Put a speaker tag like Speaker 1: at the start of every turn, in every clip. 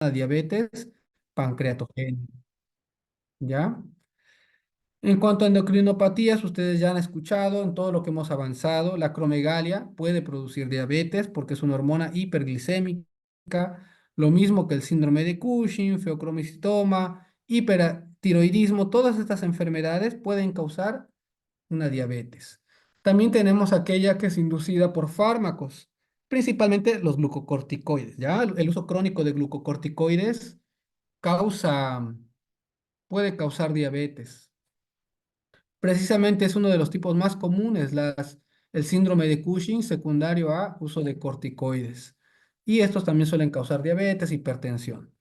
Speaker 1: diabetes pancreatogénica, ¿ya? En cuanto a endocrinopatías, ustedes ya han escuchado en todo lo que hemos avanzado, la acromegalia puede producir diabetes porque es una hormona hiperglicémica, lo mismo que el síndrome de Cushing, feocromocitoma, hipertiroidismo, todas estas enfermedades pueden causar una diabetes. También tenemos aquella que es inducida por fármacos, principalmente los glucocorticoides, ¿ya? El uso crónico de glucocorticoides causa, puede causar diabetes. Precisamente es uno de los tipos más comunes, el síndrome de Cushing secundario a uso de corticoides. Y estos también suelen causar diabetes, hipertensión,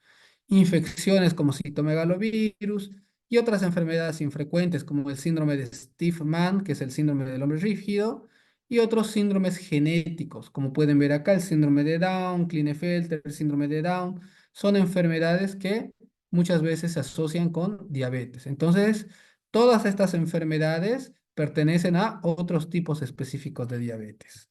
Speaker 1: infecciones como citomegalovirus y otras enfermedades infrecuentes como el síndrome de Steve-Mann, que es el síndrome del hombre rígido, y otros síndromes genéticos, como pueden ver acá, el síndrome de Down, Klinefelter, el síndrome de Down, son enfermedades que muchas veces se asocian con diabetes. Entonces, todas estas enfermedades pertenecen a otros tipos específicos de diabetes.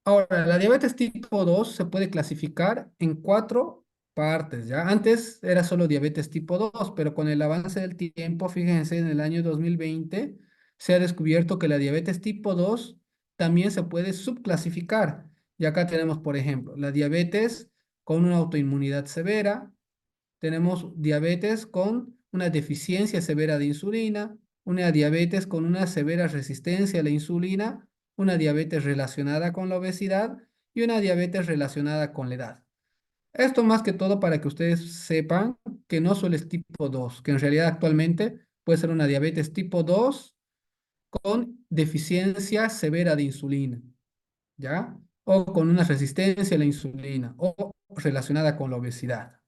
Speaker 1: Ahora, la diabetes tipo 2 se puede clasificar en cuatro partes, ¿ya? Antes era solo diabetes tipo 2, pero con el avance del tiempo, fíjense, en el año 2020 se ha descubierto que la diabetes tipo 2 también se puede subclasificar. Y acá tenemos, por ejemplo, la diabetes con una autoinmunidad severa, tenemos diabetes con una deficiencia severa de insulina, una diabetes con una severa resistencia a la insulina, una diabetes relacionada con la obesidad y una diabetes relacionada con la edad. Esto más que todo para que ustedes sepan que no solo es tipo 2, que en realidad actualmente puede ser una diabetes tipo 2 con deficiencia severa de insulina, ¿ya? O con una resistencia a la insulina o relacionada con la obesidad.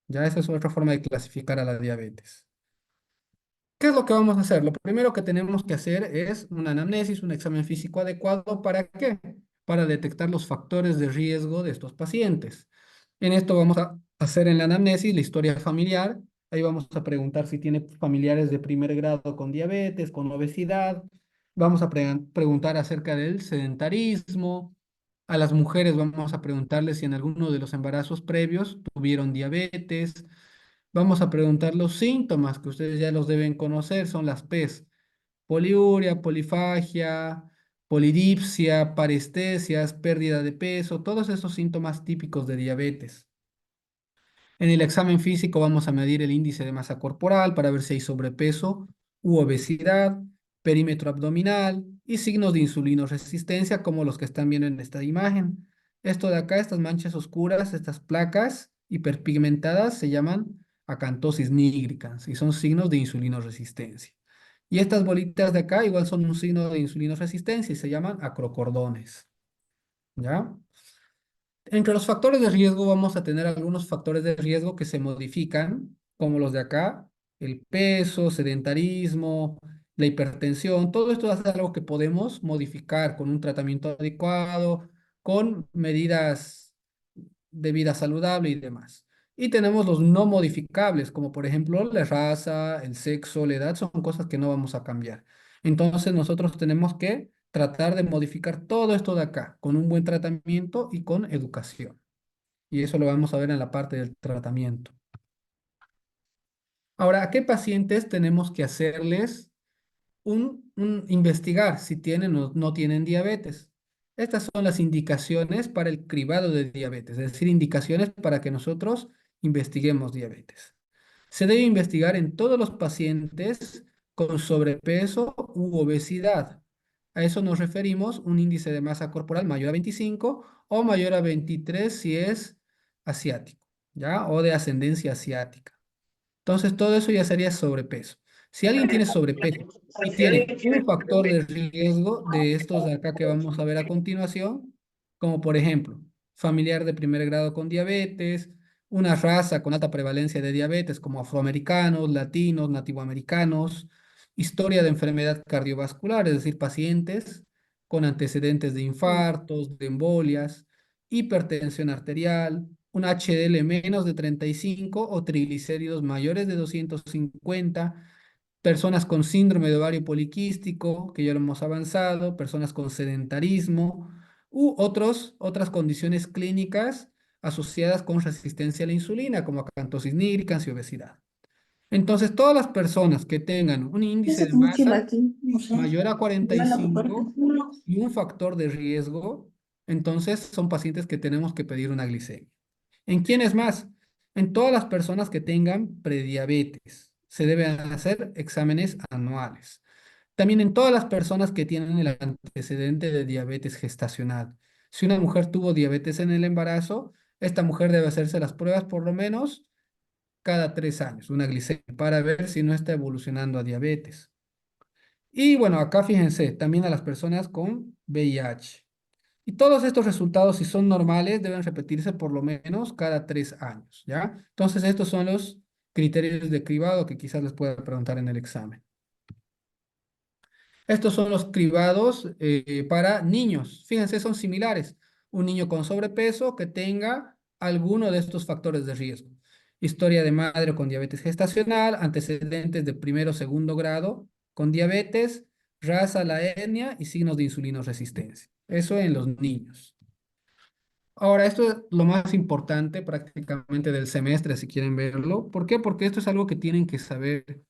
Speaker 1: Ya esa es otra forma de clasificar a la diabetes. ¿Qué es lo que vamos a hacer? Lo primero que tenemos que hacer es una anamnesis, un examen físico adecuado. ¿Para qué? Para detectar los factores de riesgo de estos pacientes. En esto vamos a hacer en la anamnesis la historia familiar. Ahí vamos a preguntar si tiene familiares de primer grado con diabetes, con obesidad. Vamos a preguntar acerca del sedentarismo. A las mujeres vamos a preguntarles si en alguno de los embarazos previos tuvieron diabetes. Vamos a preguntar los síntomas que ustedes ya los deben conocer, son las P's: poliuria, polifagia, polidipsia, parestesias, pérdida de peso, todos esos síntomas típicos de diabetes. En el examen físico vamos a medir el índice de masa corporal para ver si hay sobrepeso u obesidad, perímetro abdominal y signos de insulinoresistencia como los que están viendo en esta imagen. Esto de acá, estas manchas oscuras, estas placas hiperpigmentadas se llaman acantosis nigricans y son signos de insulinoresistencia. Y estas bolitas de acá igual son un signo de insulinoresistencia y se llaman acrocordones. ¿Ya? Entre los factores de riesgo vamos a tener algunos factores de riesgo que se modifican, como los de acá, el peso, sedentarismo, la hipertensión, todo esto es algo que podemos modificar con un tratamiento adecuado, con medidas de vida saludable y demás. Y tenemos los no modificables, como por ejemplo la raza, el sexo, la edad, son cosas que no vamos a cambiar. Entonces nosotros tenemos que tratar de modificar todo esto de acá, con un buen tratamiento y con educación. Y eso lo vamos a ver en la parte del tratamiento. Ahora, ¿a qué pacientes tenemos que hacerles investigar si tienen o no tienen diabetes? Estas son las indicaciones para el cribado de diabetes, es decir, indicaciones para que nosotros investiguemos diabetes. Se debe investigar en todos los pacientes con sobrepeso u obesidad. A eso nos referimos un índice de masa corporal mayor a 25 o mayor a 23 si es asiático, ¿ya? O de ascendencia asiática. Entonces, todo eso ya sería sobrepeso. Si alguien tiene sobrepeso y tiene un factor de riesgo de estos de acá que vamos a ver a continuación, como por ejemplo, familiar de primer grado con diabetes, una raza con alta prevalencia de diabetes como afroamericanos, latinos, nativoamericanos, historia de enfermedad cardiovascular, es decir, pacientes con antecedentes de infartos, de embolias, hipertensión arterial, un HDL menos de 35 o triglicéridos mayores de 250, personas con síndrome de ovario poliquístico, que ya lo hemos avanzado, personas con sedentarismo, u otras condiciones clínicas asociadas con resistencia a la insulina, como acanthosis nigricans y obesidad. Entonces, todas las personas que tengan un índice
Speaker 2: Esa
Speaker 1: de
Speaker 2: tu mochila
Speaker 1: masa
Speaker 2: aquí, no sé.
Speaker 1: mayor a cuarenta y
Speaker 2: Llévala por parte.
Speaker 1: cinco y un factor de riesgo, entonces son pacientes que tenemos que pedir una glicemia. ¿En quiénes más? En todas las personas que tengan prediabetes. Se deben hacer exámenes anuales. También en todas las personas que tienen el antecedente de diabetes gestacional. Si una mujer tuvo diabetes en el embarazo, esta mujer debe hacerse las pruebas por lo menos cada 3 años, una glicemia, para ver si no está evolucionando a diabetes. Y bueno, acá fíjense, también a las personas con VIH. Y todos estos resultados, si son normales, deben repetirse por lo menos cada 3 años, ¿ya? Entonces, estos son los criterios de cribado que quizás les pueda preguntar en el examen. Estos son los cribados para niños. Fíjense, son similares. Un niño con sobrepeso que tenga alguno de estos factores de riesgo. Historia de madre con diabetes gestacional, antecedentes de primero o segundo grado con diabetes, raza, la etnia y signos de insulinoresistencia. Eso en los niños. Ahora, esto es lo más importante prácticamente del semestre, si quieren verlo. ¿Por qué? Porque esto es algo que tienen que saber.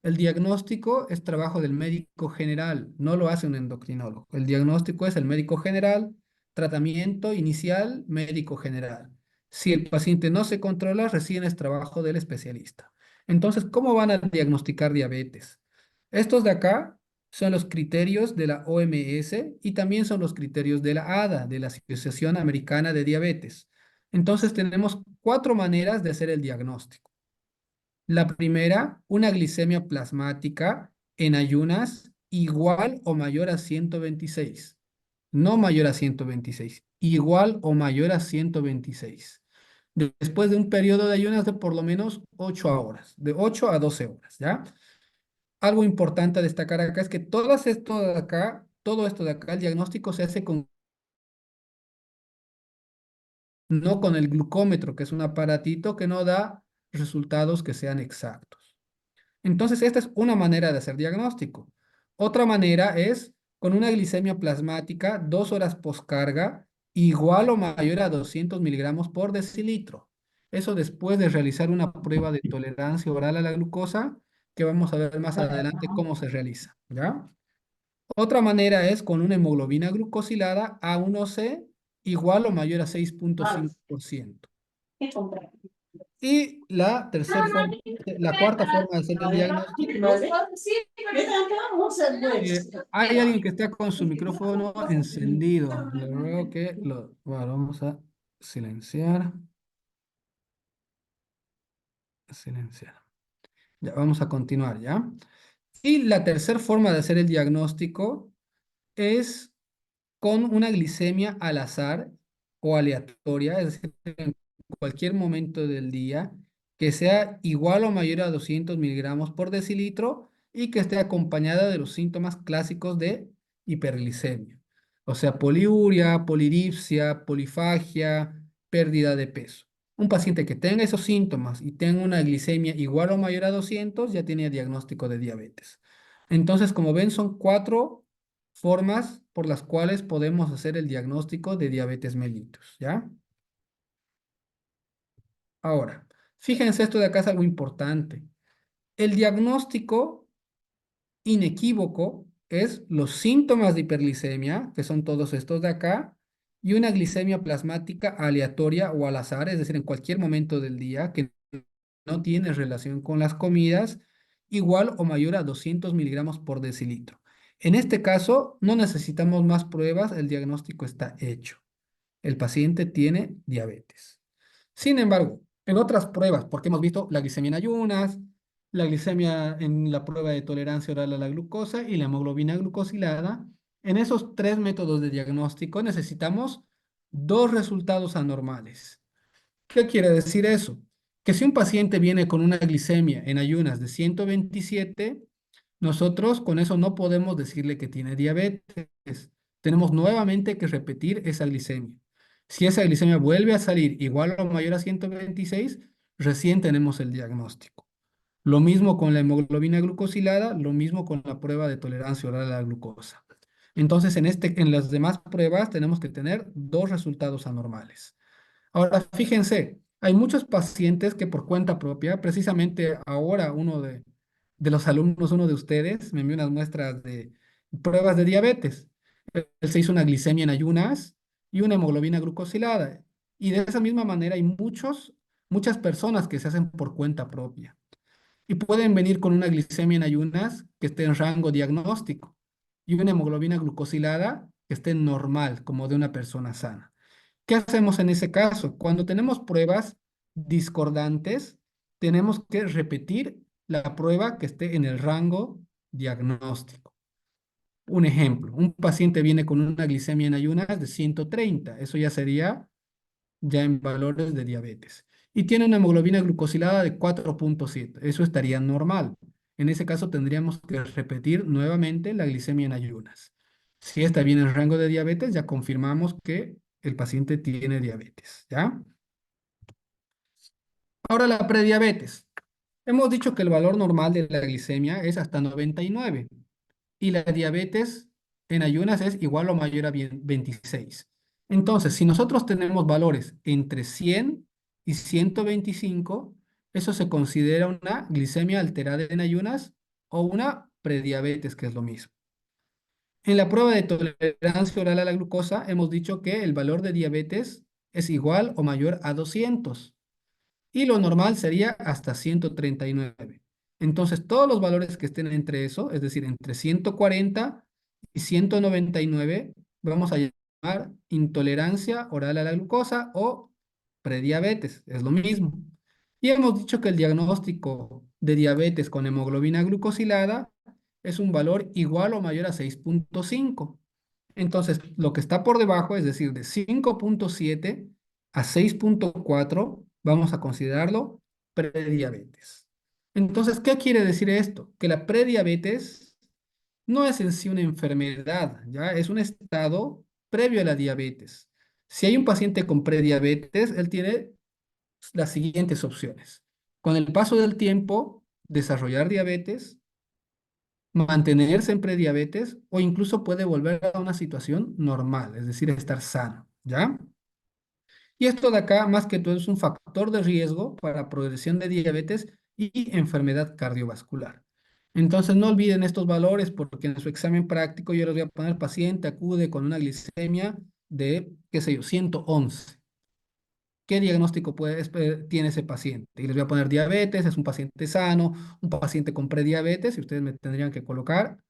Speaker 1: El diagnóstico es trabajo del médico general, no lo hace un endocrinólogo. El diagnóstico es el médico general, tratamiento inicial, médico general. Si el paciente no se controla, recién es trabajo del especialista. Entonces, ¿cómo van a diagnosticar diabetes? Estos de acá son los criterios de la OMS y también son los criterios de la ADA, de la Asociación Americana de Diabetes. Entonces, tenemos 4 maneras de hacer el diagnóstico. La primera, una glicemia plasmática en ayunas igual o mayor a 126. No mayor a 126, igual o mayor a 126. Después de un periodo de ayunas de por lo menos 8 horas, de 8 a 12 horas, ¿ya? Algo importante a destacar acá es que todo esto de acá, el diagnóstico se hace no con el glucómetro, que es un aparatito que no da resultados que sean exactos. Entonces, esta es una manera de hacer diagnóstico. Otra manera es con una glicemia plasmática 2 horas postcarga igual o mayor a 200 miligramos por decilitro. Eso después de realizar una prueba de tolerancia oral a la glucosa, que vamos a ver más adelante cómo se realiza, ¿ya? Otra manera es con una hemoglobina glucosilada A1C igual o mayor a 6,5%.
Speaker 2: ¿Qué comprar?
Speaker 1: Y la cuarta forma de hacer el diagnóstico,
Speaker 2: Sí, pero vamos a hacer
Speaker 1: hay alguien que está con su micrófono encendido. Le ruego que bueno, vamos a silenciar, silenciar. Ya, vamos a continuar, ¿ya? Y la tercera forma de hacer el diagnóstico es con una glicemia al azar o aleatoria, es decir, en cualquier momento del día, que sea igual o mayor a 200 miligramos por decilitro y que esté acompañada de los síntomas clásicos de hiperglicemia. O sea, poliuria, polidipsia, polifagia, pérdida de peso. Un paciente que tenga esos síntomas y tenga una glicemia igual o mayor a 200 ya tiene diagnóstico de diabetes. Entonces, como ven, son 4 formas por las cuales podemos hacer el diagnóstico de diabetes mellitus, ¿ya? Ahora, fíjense, esto de acá es algo importante. El diagnóstico inequívoco es los síntomas de hiperglicemia, que son todos estos de acá, y una glicemia plasmática aleatoria o al azar, es decir, en cualquier momento del día, que no tiene relación con las comidas, igual o mayor a 200 miligramos por decilitro. En este caso, no necesitamos más pruebas, el diagnóstico está hecho. El paciente tiene diabetes. Sin embargo, en otras pruebas, porque hemos visto la glicemia en ayunas, la glicemia en la prueba de tolerancia oral a la glucosa y la hemoglobina glucosilada, en esos 3 métodos de diagnóstico necesitamos 2 resultados anormales. ¿Qué quiere decir eso? Que si un paciente viene con una glicemia en ayunas de 127, nosotros con eso no podemos decirle que tiene diabetes. Tenemos nuevamente que repetir esa glicemia. Si esa glicemia vuelve a salir igual o mayor a 126, recién tenemos el diagnóstico. Lo mismo con la hemoglobina glucosilada, lo mismo con la prueba de tolerancia oral a la glucosa. Entonces, en las demás pruebas tenemos que tener dos resultados anormales. Ahora, fíjense, hay muchos pacientes que por cuenta propia, precisamente ahora de los alumnos, uno de ustedes, me envió unas muestras de pruebas de diabetes. Él se hizo una glicemia en ayunas y una hemoglobina glucosilada. Y de esa misma manera hay muchas personas que se hacen por cuenta propia. Y pueden venir con una glicemia en ayunas que esté en rango diagnóstico y una hemoglobina glucosilada que esté normal, como de una persona sana. ¿Qué hacemos en ese caso? Cuando tenemos pruebas discordantes, tenemos que repetir la prueba que esté en el rango diagnóstico. Un ejemplo, un paciente viene con una glicemia en ayunas de 130, eso ya sería ya en valores de diabetes. Y tiene una hemoglobina glucosilada de 4,7, eso estaría normal. En ese caso tendríamos que repetir nuevamente la glicemia en ayunas. Si está bien en rango de diabetes, ya confirmamos que el paciente tiene diabetes, ¿ya? Ahora la prediabetes. Hemos dicho que el valor normal de la glicemia es hasta 99 y la diabetes en ayunas es igual o mayor a 26. Entonces, si nosotros tenemos valores entre 100 y 125, eso se considera una glicemia alterada en ayunas o una prediabetes, que es lo mismo. En la prueba de tolerancia oral a la glucosa, hemos dicho que el valor de diabetes es igual o mayor a 200 y lo normal sería hasta 139. Entonces, todos los valores que estén entre eso, es decir, entre 140 y 199, vamos a llamar intolerancia oral a la glucosa o prediabetes, es lo mismo. Y hemos dicho que el diagnóstico de diabetes con hemoglobina glucosilada es un valor igual o mayor a 6,5. Entonces, lo que está por debajo, es decir, de 5,7 a 6,4, vamos a considerarlo prediabetes. Entonces, ¿qué quiere decir esto? Que la prediabetes no es en sí una enfermedad, ¿ya? Es un estado previo a la diabetes. Si hay un paciente con prediabetes, él tiene las siguientes opciones. Con el paso del tiempo, desarrollar diabetes, mantenerse en prediabetes o incluso puede volver a una situación normal, es decir, estar sano, ¿ya? Y esto de acá, más que todo, es un factor de riesgo para progresión de diabetes y enfermedad cardiovascular. Entonces, no olviden estos valores porque en su examen práctico yo les voy a poner paciente acude con una glicemia de, qué sé yo, 111. ¿Qué diagnóstico tiene ese paciente? Y les voy a poner diabetes, es un paciente sano, un paciente con prediabetes, y ustedes me tendrían que colocar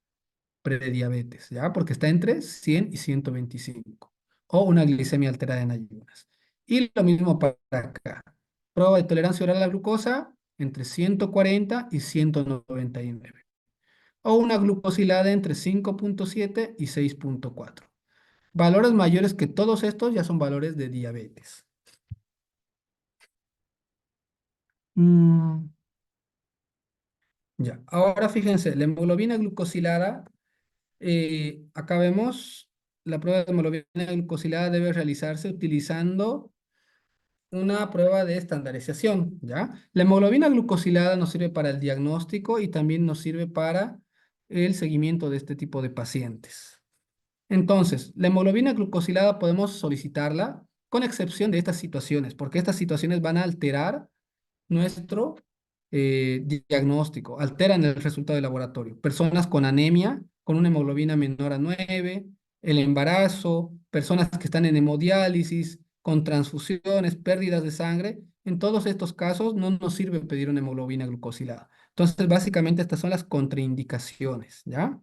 Speaker 1: prediabetes, ¿ya? Porque está entre 100 y 125. O una glicemia alterada en ayunas. Y lo mismo para acá. Prueba de tolerancia oral a la glucosa entre 140 y 199. O una glucosilada entre 5,7 y 6,4. Valores mayores que todos estos ya son valores de diabetes. Mm, ya, ahora fíjense, la hemoglobina glucosilada, acá vemos, la prueba de hemoglobina glucosilada debe realizarse utilizando una prueba de estandarización, ¿ya? La hemoglobina glucosilada nos sirve para el diagnóstico y también nos sirve para el seguimiento de este tipo de pacientes. Entonces, la hemoglobina glucosilada podemos solicitarla con excepción de estas situaciones, porque estas situaciones van a alterar nuestro diagnóstico, alteran el resultado del laboratorio. Personas con anemia, con una hemoglobina menor a 9, el embarazo, personas que están en hemodiálisis, con transfusiones, pérdidas de sangre, en todos estos casos no nos sirve pedir una hemoglobina glucosilada. Entonces, básicamente estas son las contraindicaciones, ¿ya?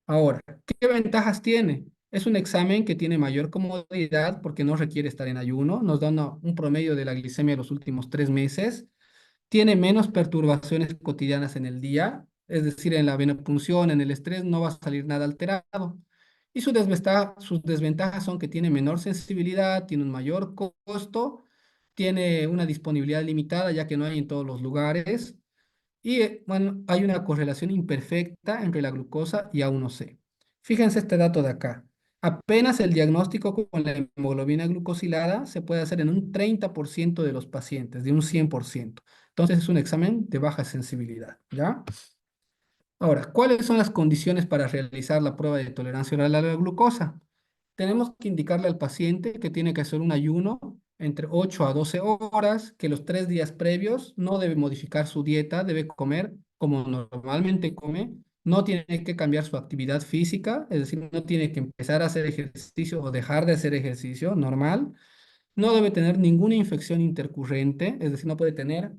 Speaker 1: Ahora, ¿qué ventajas tiene? Es un examen que tiene mayor comodidad porque no requiere estar en ayuno, nos da un promedio de la glicemia de los últimos 3 meses, tiene menos perturbaciones cotidianas en el día, es decir, en la venopunción, en el estrés, no va a salir nada alterado. Y sus desventajas son que tiene menor sensibilidad, tiene un mayor costo, tiene una disponibilidad limitada ya que no hay en todos los lugares. Y bueno, hay una correlación imperfecta entre la glucosa y A1C. Fíjense este dato de acá. Apenas el diagnóstico con la hemoglobina glucosilada se puede hacer en un 30% de los pacientes, de un 100%. Entonces es un examen de baja sensibilidad, ¿ya? Ahora, ¿cuáles son las condiciones para realizar la prueba de tolerancia oral a la glucosa? Tenemos que indicarle al paciente que tiene que hacer un ayuno entre 8 a 12 horas, que los 3 días previos no debe modificar su dieta, debe comer como normalmente come, no tiene que cambiar su actividad física, es decir, no tiene que empezar a hacer ejercicio o dejar de hacer ejercicio normal, no debe tener ninguna infección intercurrente, es decir, no puede tener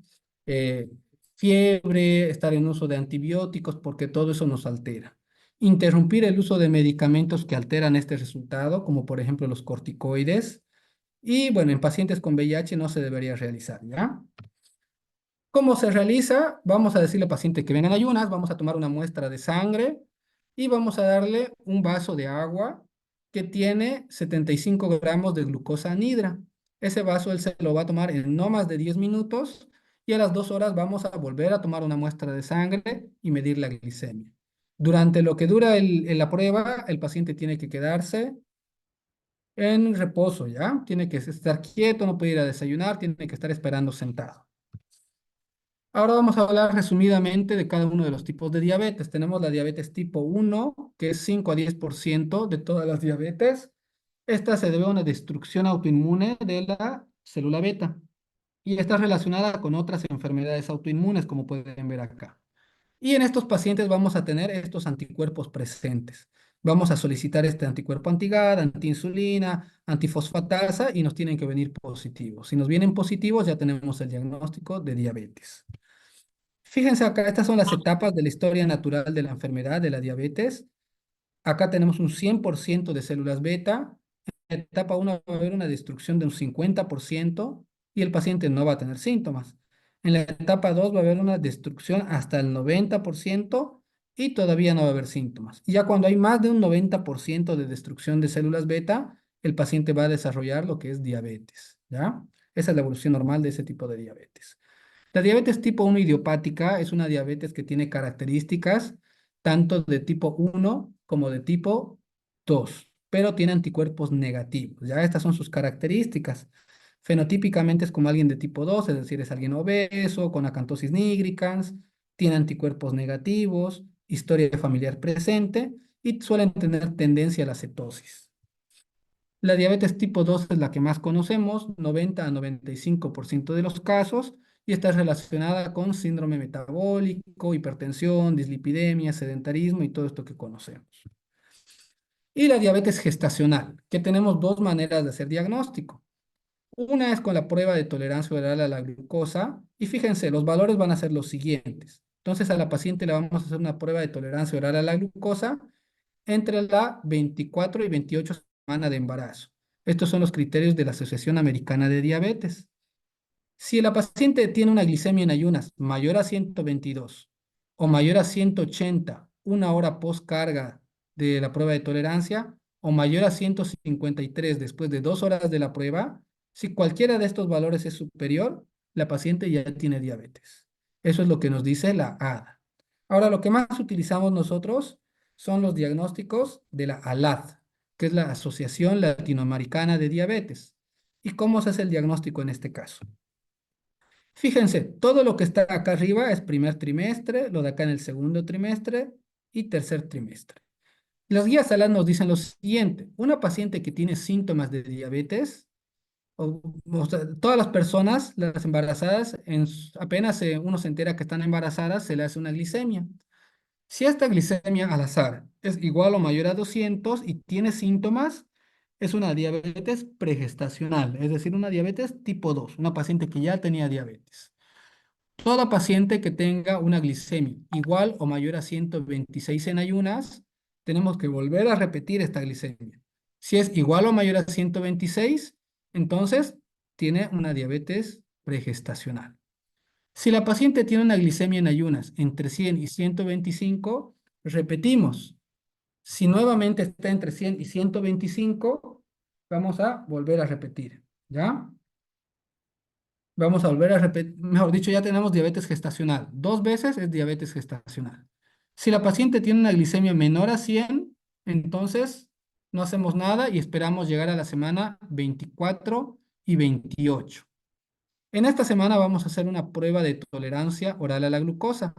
Speaker 1: eh, fiebre, estar en uso de antibióticos, porque todo eso nos altera. Interrumpir el uso de medicamentos que alteran este resultado, como por ejemplo los corticoides. Y bueno, en pacientes con VIH no se debería realizar, ¿ya? ¿Cómo se realiza? Vamos a decirle al paciente que venga en ayunas, vamos a tomar una muestra de sangre y vamos a darle un vaso de agua que tiene 75 gramos de glucosa anhidra. Ese vaso él se lo va a tomar en no más de 10 minutos y a las 2 horas vamos a volver a tomar una muestra de sangre y medir la glicemia. Durante lo que dura la prueba, el paciente tiene que quedarse en reposo, ¿ya? Tiene que estar quieto, no puede ir a desayunar, tiene que estar esperando sentado. Ahora vamos a hablar resumidamente de cada uno de los tipos de diabetes. Tenemos la diabetes tipo 1, que es 5 a 10% de todas las diabetes. Esta se debe a una destrucción autoinmune de la célula beta y está relacionada con otras enfermedades autoinmunes, como pueden ver acá. Y en estos pacientes vamos a tener estos anticuerpos presentes. Vamos a solicitar este anticuerpo anti-GAD, antiinsulina, antifosfatasa y nos tienen que venir positivos. Si nos vienen positivos, ya tenemos el diagnóstico de diabetes. Fíjense acá, estas son las etapas de la historia natural de la enfermedad de la diabetes. Acá tenemos un 100% de células beta. En la etapa 1 va a haber una destrucción de un 50% y el paciente no va a tener síntomas. En la etapa 2 va a haber una destrucción hasta el 90% y todavía no va a haber síntomas. Y ya cuando hay más de un 90% de destrucción de células beta, el paciente va a desarrollar lo que es diabetes, ¿ya? Esa es la evolución normal de ese tipo de diabetes. La diabetes tipo 1 idiopática es una diabetes que tiene características tanto de tipo 1 como de tipo 2, pero tiene anticuerpos negativos. Ya estas son sus características. Fenotípicamente es como alguien de tipo 2, es decir, es alguien obeso, con acantosis nigricans, tiene anticuerpos negativos, historia familiar presente y suelen tener tendencia a la cetosis. La diabetes tipo 2 es la que más conocemos, 90 a 95% de los casos, y está relacionada con síndrome metabólico, hipertensión, dislipidemia, sedentarismo y todo esto que conocemos. Y la diabetes gestacional, que tenemos dos maneras de hacer diagnóstico. Una es con la prueba de tolerancia oral a la glucosa, y fíjense, los valores van a ser los siguientes. Entonces a la paciente le vamos a hacer una prueba de tolerancia oral a la glucosa entre la 24 y 28 semana de embarazo. Estos son los criterios de la Asociación Americana de Diabetes. Si la paciente tiene una glicemia en ayunas mayor a 122 o mayor a 180 una hora post carga de la prueba de tolerancia o mayor a 153 después de 2 horas de la prueba, si cualquiera de estos valores es superior, la paciente ya tiene diabetes. Eso es lo que nos dice la ADA. Ahora, lo que más utilizamos nosotros son los diagnósticos de la ALAD, que es la Asociación Latinoamericana de Diabetes. ¿Y cómo se hace el diagnóstico en este caso? Fíjense, todo lo que está acá arriba es primer trimestre, lo de acá en el segundo trimestre y tercer trimestre. Las guías ALAD nos dicen lo siguiente: una paciente que tiene síntomas de diabetes, o sea, todas las personas, las embarazadas, apenas uno se entera que están embarazadas, se le hace una glicemia. Si esta glicemia al azar es igual o mayor a 200 y tiene síntomas, es una diabetes pregestacional, es decir, una diabetes tipo 2, una paciente que ya tenía diabetes. Toda paciente que tenga una glicemia igual o mayor a 126 en ayunas, tenemos que volver a repetir esta glicemia. Si es igual o mayor a 126, entonces tiene una diabetes pregestacional. Si la paciente tiene una glicemia en ayunas entre 100 y 125, repetimos. Si nuevamente está entre 100 y 125, vamos a volver a repetir, ¿ya? Vamos a volver a repetir, mejor dicho, ya tenemos diabetes gestacional. 2 veces es diabetes gestacional. Si la paciente tiene una glicemia menor a 100, entonces no hacemos nada y esperamos llegar a la semana 24 y 28. En esta semana vamos a hacer una prueba de tolerancia oral a la glucosa.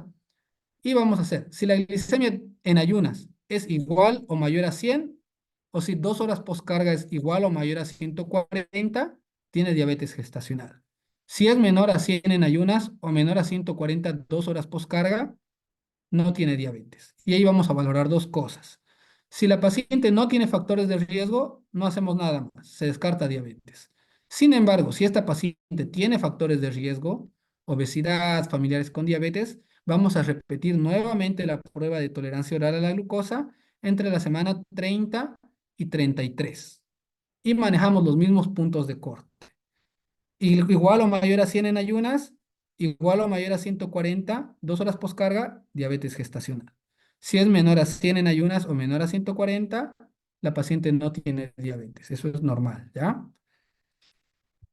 Speaker 1: Y vamos a hacer, si la glicemia en ayunas es igual o mayor a 100, o si 2 horas postcarga es igual o mayor a 140, tiene diabetes gestacional. Si es menor a 100 en ayunas o menor a 140 2 horas postcarga, no tiene diabetes. Y ahí vamos a valorar dos cosas. Si la paciente no tiene factores de riesgo, no hacemos nada más, se descarta diabetes. Sin embargo, si esta paciente tiene factores de riesgo, obesidad, familiares con diabetes, vamos a repetir nuevamente la prueba de tolerancia oral a la glucosa entre la semana 30 y 33. Y manejamos los mismos puntos de corte. Igual o mayor a 100 en ayunas, igual o mayor a 140 2 horas postcarga, diabetes gestacional. Si es menor a 100 en ayunas o menor a 140, la paciente no tiene diabetes. Eso es normal, ¿ya?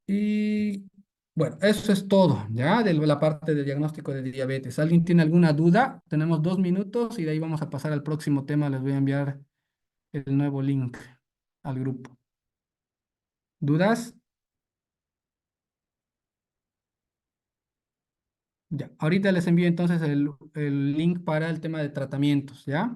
Speaker 1: Y bueno, eso es todo, ¿ya? De la parte del diagnóstico de diabetes. ¿Alguien tiene alguna duda? Tenemos 2 minutos y de ahí vamos a pasar al próximo tema. Les voy a enviar el nuevo link al grupo. ¿Dudas? Ya, ahorita les envío entonces el link para el tema de tratamientos, ¿ya?